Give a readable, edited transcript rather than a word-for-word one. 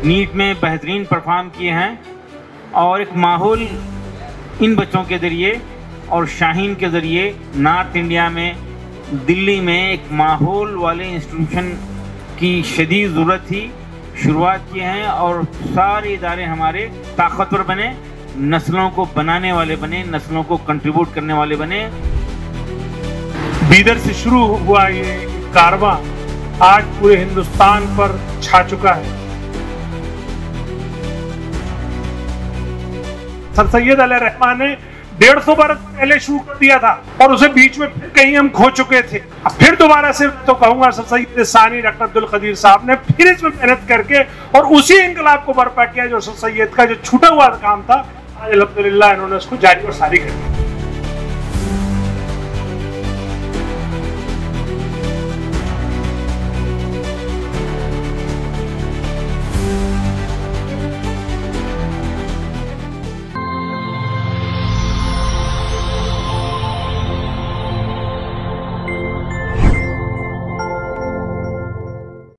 NEET में बेहतरीन perform किए हैं और एक माहौल इन बच्चों के ज़रिए और शाहीन के ज़रिए नॉर्थ इंडिया में, दिल्ली में एक माहौल वाले इंस्टीट्यूशन की शदीद ज़रूरत थी। शुरुआत किए हैं और सारे इदारे हमारे ताकतवर बने, नस्लों को बनाने वाले बने, नस्लों को कंट्रीब्यूट करने वाले बने। बीदर से शुरू हुआ ये कारवां आज पूरे हिंदुस्तान पर छा चुका है। सर सैयद अली रहमान ने 150 बरस पहले शुरू कर दिया था और उसे बीच में फिर कहीं हम खो चुके थे। अब फिर दोबारा से तो कहूंगा सर सैयद सानी डॉक्टर अब्दुल कदीर साहब ने फिर इसमें मेहनत करके और उसी इंकलाब को बर्पा किया जो सर सैयद का जो छूटा हुआ काम था, आज अल्हम्दुलिल्लाह इन्होंने उसको जारी और सारी कर दिया।